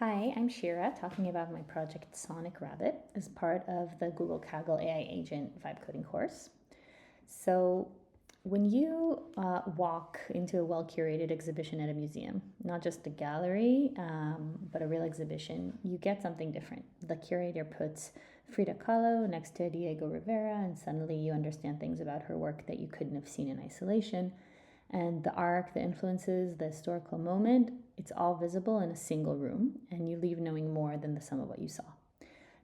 Hi, I'm Shira, talking about my project Sonic Rabbit as part of the Google Kaggle AI Agent vibe coding course. So, when you walk into a well curated exhibition at a museum, not just a gallery, but a real exhibition, you get something different. The curator puts Frida Kahlo next to Diego Rivera, and suddenly you understand things about her work that you couldn't have seen in isolation. And the arc, the influences, the historical moment, it's all visible in a single room, and you leave knowing more than the sum of what you saw.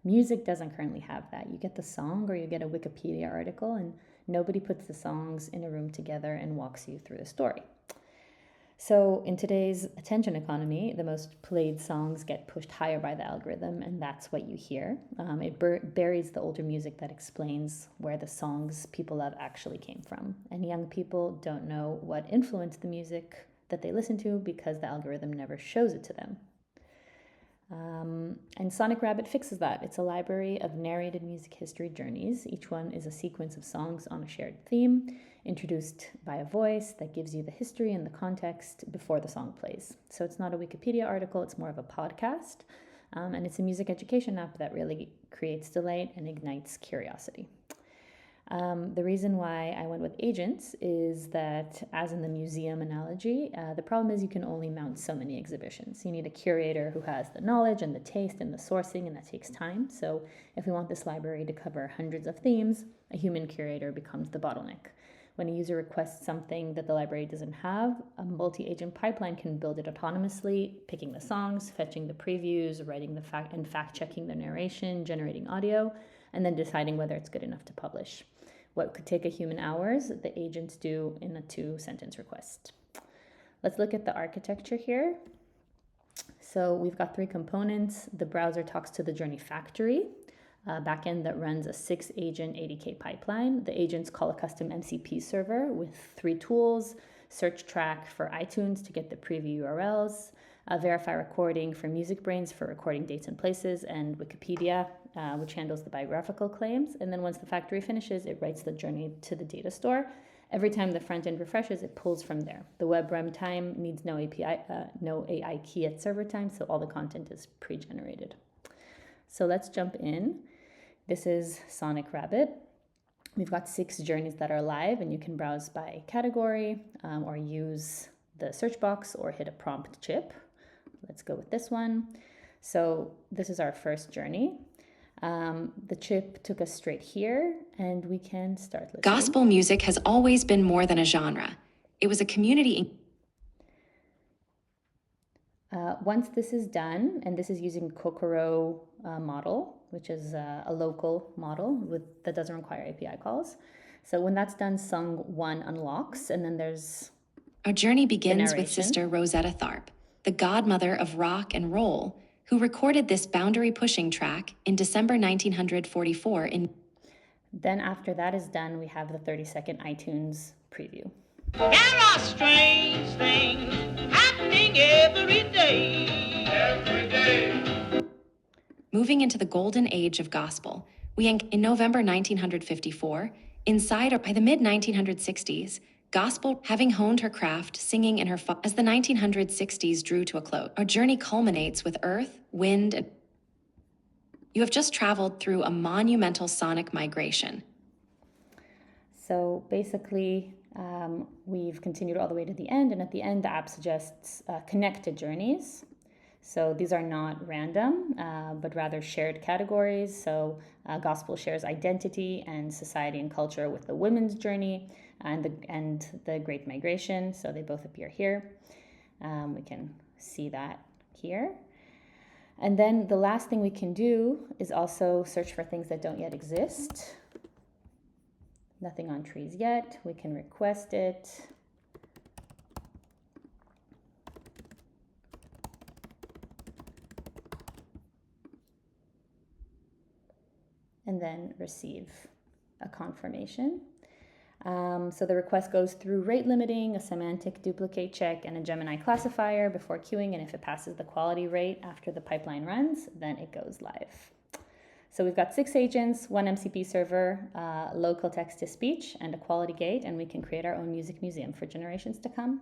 Music doesn't currently have that. You get the song or you get a Wikipedia article, and nobody puts the songs in a room together and walks you through the story. So, in today's attention economy, the most played songs get pushed higher by the algorithm, and that's what you hear. It buries the older music that explains where the songs people love actually came from. And young people don't know what influenced the music that they listen to because the algorithm never shows it to them. And Sonic Rabbit fixes that. It's a library of narrated music history journeys. Each one is a sequence of songs on a shared theme, introduced by a voice that gives you the history and the context before the song plays. So it's not a Wikipedia article, it's more of a podcast. And it's a music education app that really creates delight and ignites curiosity. The reason why I went with agents is that, as in the museum analogy, the problem is you can only mount so many exhibitions. You need a curator who has the knowledge and the taste and the sourcing, and that takes time. So if we want this library to cover hundreds of themes, a human curator becomes the bottleneck. When a user requests something that the library doesn't have, a multi-agent pipeline can build it autonomously, picking the songs, fetching the previews, writing the fact-checking the narration, generating audio, and then deciding whether it's good enough to publish. What could take a human hours, the agents do in a 2-sentence request. Let's look at the architecture here. So we've got 3 components. The browser talks to the Journey Factory, a backend that runs a 6-agent ADK pipeline. The agents call a custom MCP server with 3 tools: search track for iTunes to get the preview URLs, verify recording for MusicBrainz for recording dates and places, and Wikipedia, which handles the biographical claims. And then once the factory finishes, it writes the journey to the data store. Every time the front end refreshes, it pulls from there. The web runtime needs no API, no AI key at server time, so all the content is pre-generated. So let's jump in. This is Sonic Rabbit. We've got 6 journeys that are live, and you can browse by category or use the search box or hit a prompt chip. Let's go with this one. So this is our first journey. The chip took us straight here, and we can start listening. Gospel music has always been more than a genre. It was a community. Once this is done, and this is using Kokoro model, which is a local model that doesn't require API calls. So when that's done, song 1 unlocks, and then there's Our journey begins with Sister Rosetta Tharpe, the godmother of rock and roll, who recorded this boundary-pushing track in December 1944 in... Then after that is done, we have the 30-second iTunes preview. There are strange things happening every day. Every day. Moving into the golden age of gospel, in November 1954, by the mid-1960s, gospel having honed her craft, singing in her as the 1960s drew to a close. Our journey culminates with earth, wind, and you have just traveled through a monumental sonic migration. So basically, we've continued all the way to the end, and at the end, the app suggests connected journeys. So these are not random, but rather shared categories. So gospel shares identity and society and culture with the women's journey and the Great Migration. So they both appear here. We can see that here. And then the last thing we can do is also search for things that don't yet exist. Nothing on trees yet. We can request it. And then receive a confirmation. So the request goes through rate limiting, a semantic duplicate check, and a Gemini classifier before queuing. And if it passes the quality rate after the pipeline runs, then it goes live. So we've got 6 agents, 1 MCP server, local text-to-speech, and a quality gate, and we can create our own music museum for generations to come.